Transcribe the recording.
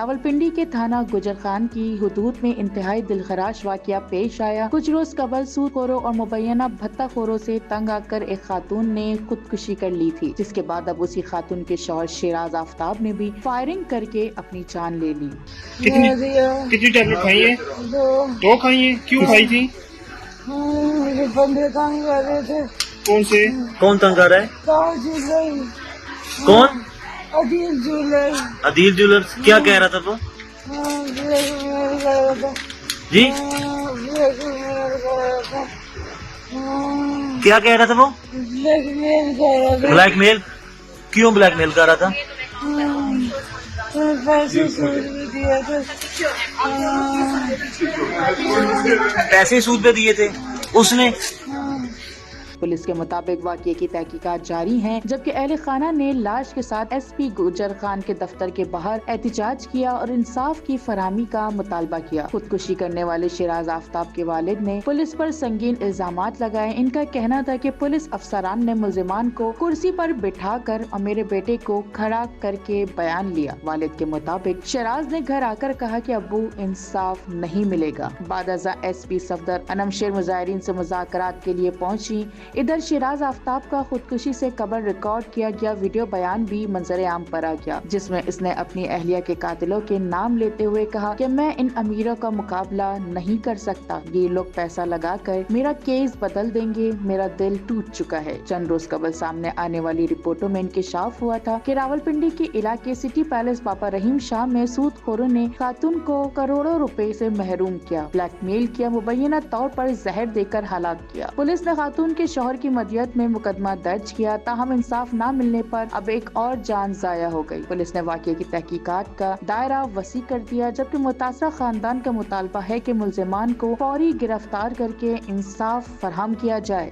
راولپنڈی کے تھانہ گجر خان کی حدود میں انتہائی دلخراش واقعہ پیش آیا۔ کچھ روز قبل سود خوروں اور مبینہ بھتہ خوروں سے تنگ آ کر ایک خاتون نے خودکشی کر لی تھی، جس کے بعد اب اسی خاتون کے شوہر شیراز آفتاب نے بھی فائرنگ کر کے اپنی جان لے لی۔ کتنی ٹیبلٹ کھائی ہیں؟ دو کھائی ہیں؟ کیوں کھائی تھی؟ مجھے بندے تنگ کر رہے تھے۔ کون سے؟ کون تنگ کر رہا ہے؟ کون؟ عدیل جولر۔ عدیل جولرز کیا کہہ رہا تھا وہ؟ جی کیا کہہ رہا تھا وہ؟ بلیک میل؟ کیوں بلیک میل کر رہا تھا؟ پیسے سود بھی دیے تھے۔ پیسے سود پہ دیے تھے اس نے؟ پولیس کے مطابق واقعے کی تحقیقات جاری ہیں، جبکہ اہل خانہ نے لاش کے ساتھ ایس پی گجر خان کے دفتر کے باہر احتجاج کیا اور انصاف کی فراہمی کا مطالبہ کیا۔ خودکشی کرنے والے شیراز آفتاب کے والد نے پولیس پر سنگین الزامات لگائے۔ ان کا کہنا تھا کہ پولیس افسران نے ملزمان کو کرسی پر بٹھا کر اور میرے بیٹے کو کھڑا کر کے بیان لیا۔ والد کے مطابق شیراز نے گھر آ کر کہا کہ ابو انصاف نہیں ملے گا۔ بعد ازاں ایس پی صفدر انم شیر مظاہرین سے مذاکرات کے لیے پہنچی۔ ادھر شیراز آفتاب کا خودکشی سے قبل ریکارڈ کیا گیا ویڈیو بیان بھی منظر عام پر آ گیا، جس میں اس نے اپنی اہلیہ کے قاتلوں کے نام لیتے ہوئے کہا کہ میں ان امیروں کا مقابلہ نہیں کر سکتا، یہ لوگ پیسہ لگا کر میرا کیس بدل دیں گے، میرا دل ٹوٹ چکا ہے۔ چند روز قبل سامنے آنے والی رپورٹوں میں انکشاف ہوا تھا کہ راولپنڈی کے علاقے سٹی پیلس بابا رحیم شاہ میں سود خوروں نے خاتون کو کروڑوں روپے سے محروم کیا، بلیک میل کیا، مبینہ طور پر زہر دے کر ہلاک کیا۔ پولیس نے خاتون کے شوہر کی مدیت میں مقدمہ درج کیا، تاہم انصاف نہ ملنے پر اب ایک اور جان ضائع ہو گئی۔ پولیس نے واقعے کی تحقیقات کا دائرہ وسیع کر دیا، جبکہ متاثرہ خاندان کا مطالبہ ہے کہ ملزمان کو فوری گرفتار کر کے انصاف فراہم کیا جائے۔